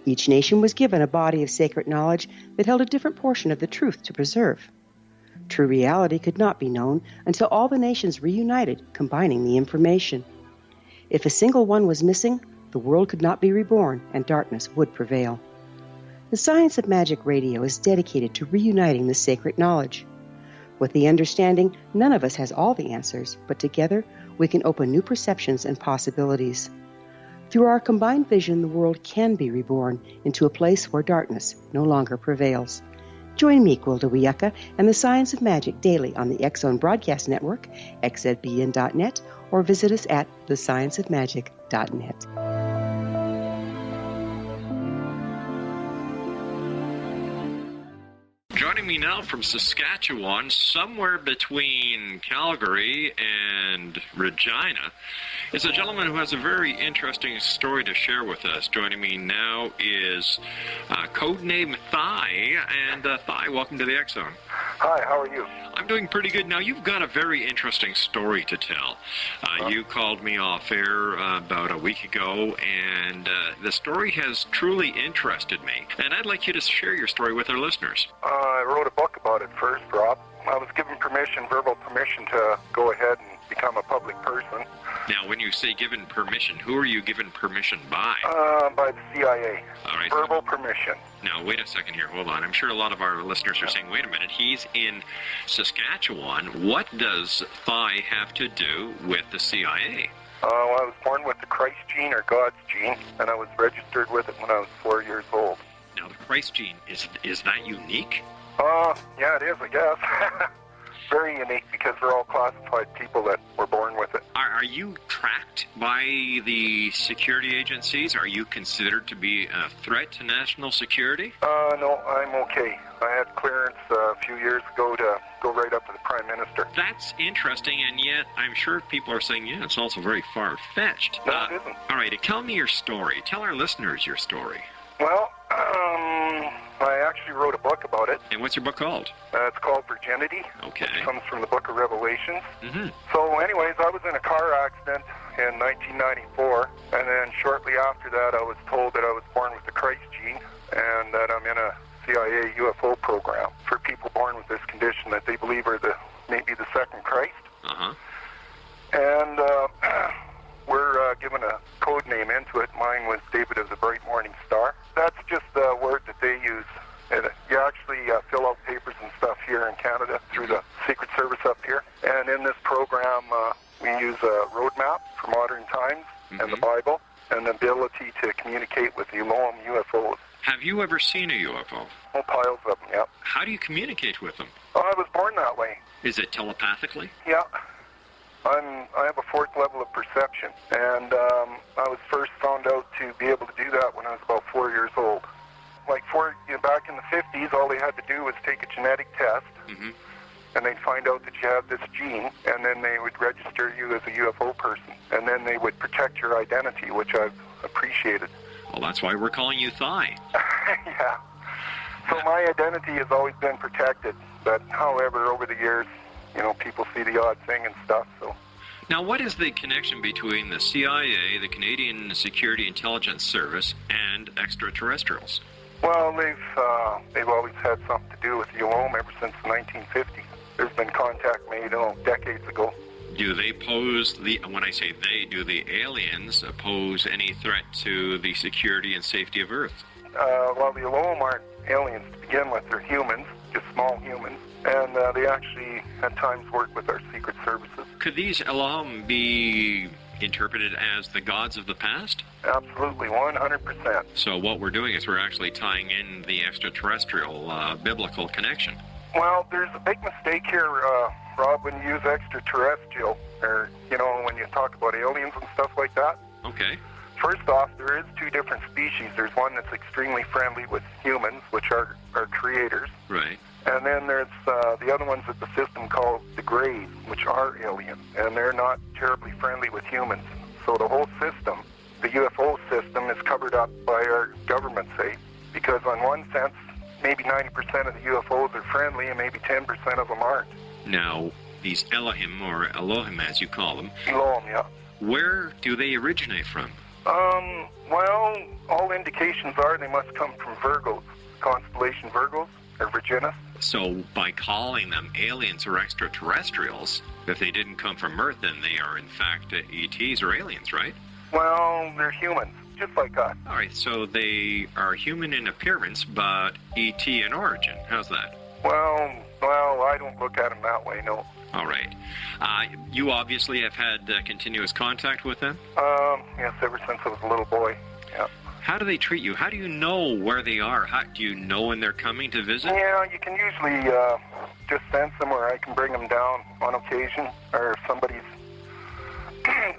Each nation was given a body of sacred knowledge that held a different portion of the truth to preserve. True reality could not be known until all the nations reunited, combining the information. If a single one was missing, the world could not be reborn and darkness would prevail. The Science of Magic Radio is dedicated to reuniting the sacred knowledge. With the understanding, none of us has all the answers, but together we can open new perceptions and possibilities. Through our combined vision, the world can be reborn into a place where darkness no longer prevails. Join me, Gwilda Wiyaka, and the Science of Magic daily on the X-Zone Broadcast Network, xzbn.net, or visit us at thescienceofmagic.net. Joining me now from Saskatchewan, somewhere between Calgary and Regina, is a gentleman who has a very interesting story to share with us. Joining me now is codename Thigh. And Thigh, welcome to the X-Zone. Hi, how are you? I'm doing pretty good. Now, you've got a very interesting story to tell. You called me off air about a week ago, and the story has truly interested me. And I'd like you to share your story with our listeners. I wrote a book about it first, Rob. I was given permission, verbal permission, to go ahead and become a public person. Now, when you say given permission, who are you given permission by? By the CIA. All right. Verbal permission. Now, wait a second here. Hold on. I'm sure a lot of our listeners are saying, wait a minute, he's in Saskatchewan. What does Thigh have to do with the CIA? Well, I was born with the Christ gene, or God's gene, and I was registered with it when I was 4 years old. Now, the Christ gene, is that unique? Yeah, it is, I guess. Very unique, because we're all classified people that were born with it. Are you tracked by the security agencies? Are you considered to be a threat to national security? No, I'm okay. I had clearance a few years ago to go right up to the Prime Minister. That's interesting, and yet I'm sure people are saying, yeah, it's also very far-fetched. No, it isn't. All right, tell me your story. Tell our listeners your story. Well, I actually wrote a book about it. And what's your book called? It's called Virginity. Okay. It comes from the Book of Revelations. Mm-hmm. So anyways, I was in a car accident in 1994, and then shortly after that I was told that I was born with the Christ gene and that I'm in a CIA UFO program for people born with this condition that they believe are maybe the second Christ. Uh-huh. And we're given a code name into it. Mine was David of the Bright Morning Star. That's just the word that they use. You actually fill out papers and stuff here in Canada through the Secret Service up here. And in this program, we use a roadmap for modern times and the Bible and the ability to communicate with the Elohim UFOs. Have you ever seen a UFO? Oh, piles of them, yeah. How do you communicate with them? Oh, I was born that way. Is it telepathically? Yeah. I have a fourth level of perception, and I was first found out to be able to do that when I was about 4 years old. Like back in the 50s, all they had to do was take a genetic test, and they'd find out that you have this gene, and then they would register you as a UFO person, and then they would protect your identity, which I've appreciated. Well, that's why we're calling you Thigh. Yeah. So my identity has always been protected, but however, over the years, people see the odd thing and stuff, so. Now, what is the connection between the CIA, the Canadian Security Intelligence Service, and extraterrestrials? Well, they've always had something to do with the Elohim ever since the 1950s. There's been contact made, decades ago. Do they pose when I say they, do the aliens pose any threat to the security and safety of Earth? Well, the Elohim aren't aliens to begin with. They're humans, just small humans. And they actually, at times, work with our secret services. Could these Elohim be interpreted as the gods of the past? Absolutely, 100%. So what we're doing is we're actually tying in the extraterrestrial biblical connection. Well, there's a big mistake here, Rob, when you use extraterrestrial, or, when you talk about aliens and stuff like that. Okay. First off, there is two different species. There's one that's extremely friendly with humans, which are creators. Right. And then there's the other ones that the system calls the Greys, which are alien, and they're not terribly friendly with humans. So the whole system, the UFO system, is covered up by our government, say, because on one sense, maybe 90% of the UFOs are friendly and maybe 10% of them aren't. Now, these Elohim, or Elohim as you call them, Elohim, yeah. Where do they originate from? Well, all indications are they must come from Virgos, constellation Virgos, or Virginis. So by calling them aliens or extraterrestrials, if they didn't come from Earth, then they are in fact ETs or aliens, right? Well, they're humans, just like us. All right, so they are human in appearance, but ET in origin. How's that? Well, I don't look at them that way, no. All right. You obviously have had continuous contact with them? Yes, ever since I was a little boy, yeah. How do they treat you? How do you know where they are? How do you know when they're coming to visit? Yeah, you can usually just sense them, or I can bring them down on occasion, or if somebody's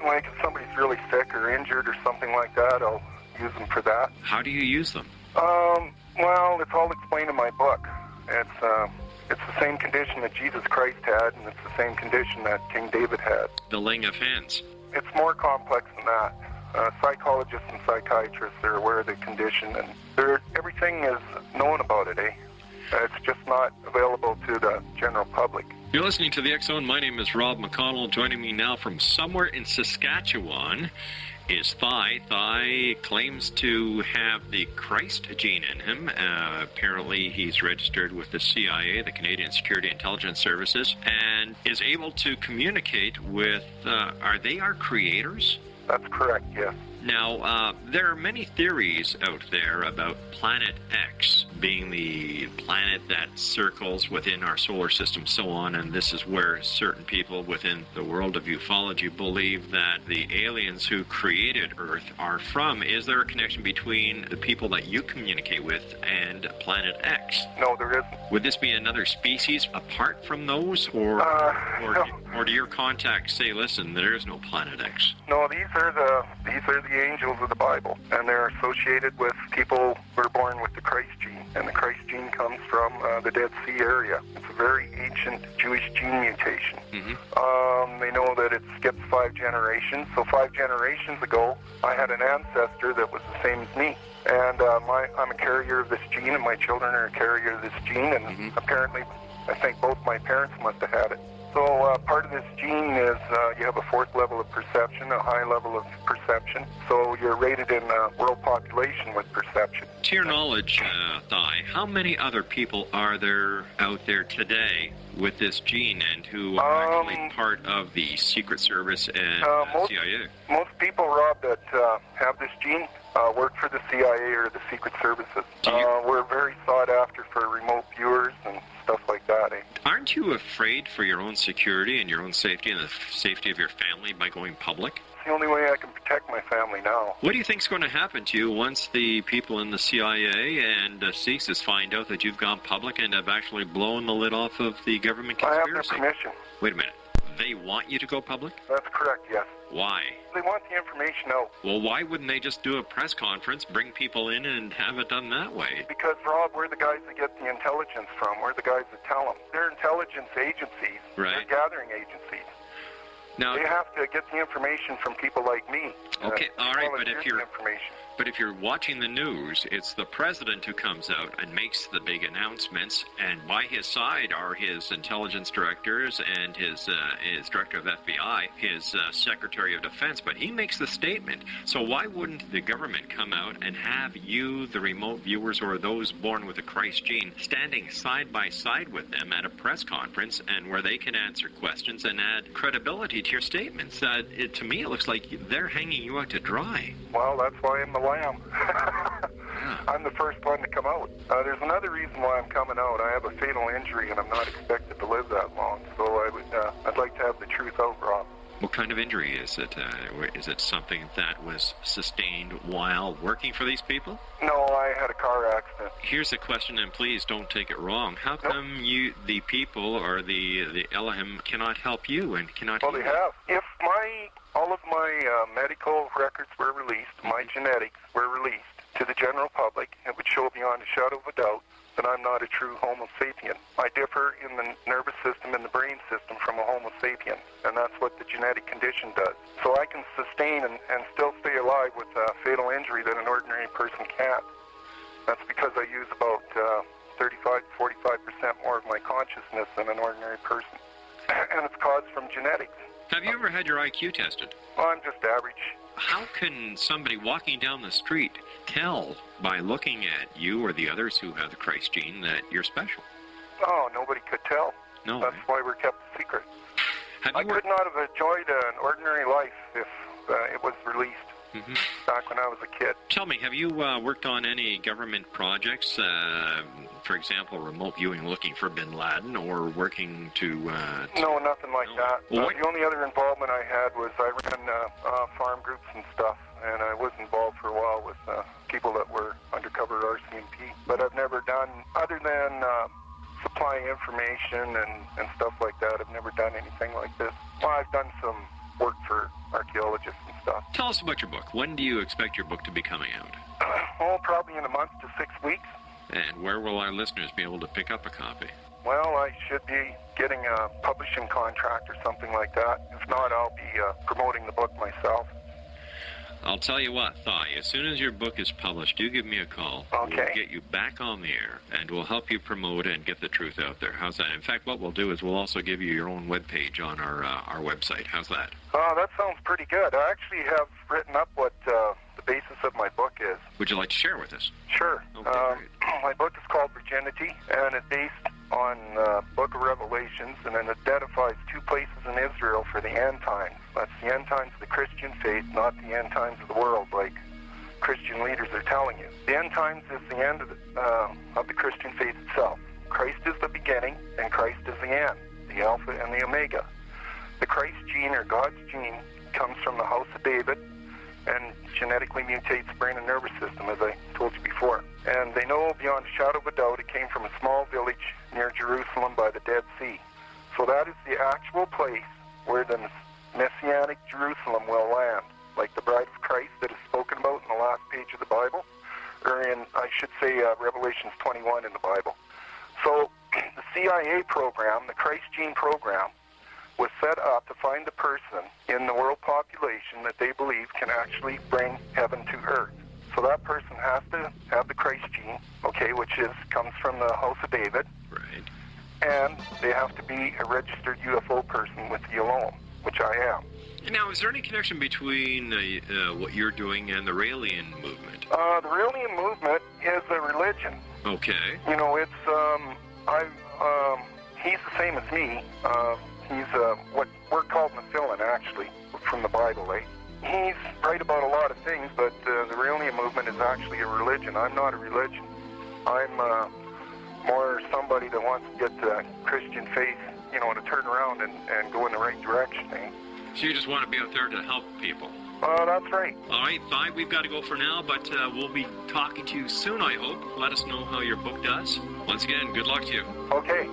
like if somebody's really sick or injured or something like that, I'll use them for that. How do you use them? Well, it's all explained in my book. It's the same condition that Jesus Christ had, and it's the same condition that King David had. The laying of hands. It's more complex than that. Psychologists and psychiatrists are aware of the condition, and everything is known about it, eh? It's just not available to the general public. You're listening to the X Zone. My name is Rob McConnell. Joining me now from somewhere in Saskatchewan is Thigh. Thigh claims to have the Christ gene in him. Apparently he's registered with the CIA, the Canadian Security Intelligence Services, and is able to communicate with, are they our creators? That's correct, yes. Now, there are many theories out there about Planet X being the planet that circles within our solar system, so on, and this is where certain people within the world of ufology believe that the aliens who created Earth are from. Is there a connection between the people that you communicate with and Planet X? No, there isn't. Would this be another species apart from those, or do your contacts say, listen, there is no Planet X? No, these are the angels of the Bible, and they're associated with people who are born with the Christ gene. and the Christ gene comes from the Dead Sea area. It's a very ancient Jewish gene mutation. They know that it skips 5 generations. So 5 generations ago, I had an ancestor that was the same as me. And I'm a carrier of this gene, and my children are a carrier of this gene, and apparently I think both my parents must have had it. So part of this gene is you have a 4th level of perception, a high level of perception. So you're rated in world population with perception. To your knowledge, Thai, how many other people are there out there today with this gene and who are actually part of the Secret Service and CIA? Most people, Rob, that have this gene work for the CIA or the Secret Services. We're very sought after for remote viewers and stuff like that. Aren't you afraid for your own security and your own safety and the safety of your family by going public? It's the only way I can protect my family now. What do you think's going to happen to you once the people in the CIA and CSIS find out that you've gone public and have actually blown the lid off of the government conspiracy? I have their permission. Wait a minute. They want you to go public? That's correct, yes. Why? They want the information out. Well, why wouldn't they just do a press conference, bring people in, and have it done that way? Because, Rob, we're the guys that get the intelligence from. We're the guys that tell them. They're intelligence agencies. Right. They're gathering agencies. Now, they have to get the information from people like me. Okay, all right, but if you're watching the news, it's the president who comes out and makes the big announcements, and by his side are his intelligence directors and his director of FBI, his secretary of defense, but he makes the statement. So why wouldn't the government come out and have you, the remote viewers, or those born with the Christ gene, standing side by side with them at a press conference and where they can answer questions and add credibility to your statements? To me, it looks like they're hanging you out to dry. Well, that's why I'm the lamb. I'm the first one to come out. There's another reason why I'm coming out. I have a fatal injury, and I'm not expected to live that long. So I'd like to have the truth out, Rob. What kind of injury is it? Is it something that was sustained while working for these people? No, I had a car accident. Here's a question, and please don't take it wrong. How come the people or the Elohim cannot help you and cannot? Well, they have. If all of my medical records were released, my genetics were released to the general public, it would show beyond a shadow of a doubt that I'm not a true Homo sapien. I differ in the nervous system and the brain system from a Homo sapien, and that's what the genetic condition does. So I can sustain and still stay alive with a fatal injury that an ordinary person can't. That's because I use about 35 to 45% more of my consciousness than an ordinary person. And it's caused from genetics. Have you ever had your IQ tested? Well, I'm just average. How can somebody walking down the street tell by looking at you or the others who have the Christ gene that you're special? Oh, nobody could tell. No. That's why we're kept a secret. I could not have enjoyed an ordinary life if it was released back when I was a kid. Tell me, have you worked on any government projects, for example, remote viewing looking for bin Laden, or working to... No, nothing like that. Well, the only other involvement I had was I ran farm groups and stuff, and I was involved for a while with people that were undercover RCMP. But I've never done, other than supplying information and stuff like that, I've never done anything like this. Well, I've done some work for archaeologists and stuff. Tell us about your book. When do you expect your book to be coming out? Probably in a month to 6 weeks. And where will our listeners be able to pick up a copy? Well, I should be getting a publishing contract or something like that. If not, I'll be promoting the book myself. I'll tell you what, Thai, as soon as your book is published, you give me a call. Okay. We'll get you back on the air, and we'll help you promote and get the truth out there. How's that? In fact, what we'll do is we'll also give you your own webpage on our website. How's that? Oh, that sounds pretty good. I actually have written up what the basis of my book is. Would you like to share with us? Sure. Okay, my book is called Virginity, and it's based on Book of Revelations, and it identifies 2 places in Israel for the end times. That's the end times of the Christian faith, not the end times of the world, like Christian leaders are telling you. The end times is the end of the Christian faith itself. Christ is the beginning, and Christ is the end, the Alpha and the Omega. The Christ gene, or God's gene, comes from the house of David and genetically mutates the brain and nervous system, as I told you before. And they know beyond a shadow of a doubt it came from a small village near Jerusalem by the Dead Sea. So that is the actual place where the Messianic Jerusalem will land, like the bride of Christ that is spoken about in the last page of the Bible. or in, I should say, Revelations 21 in the Bible. So the CIA program, the Christ Gene program, was set up to find a person in the world population that they believe can actually bring heaven to earth. So that person has to have the Christ gene, okay, which comes from the House of David. Right. And they have to be a registered UFO person with the alone, which I am. Now, is there any connection between what you're doing and the Raelian movement? The Raelian movement is a religion. Okay. You know, it's he's the same as me. He's what we're called Nephilim, actually, from the Bible. He's right about a lot of things, but the Raelian movement is actually a religion. I'm not a religion. I'm more somebody that wants to get the Christian faith, you know, to turn around and go in the right direction. So you just want to be out there to help people? That's right. All right, Vi, we've got to go for now, but we'll be talking to you soon, I hope. Let us know how your book does. Once again, good luck to you. Okay.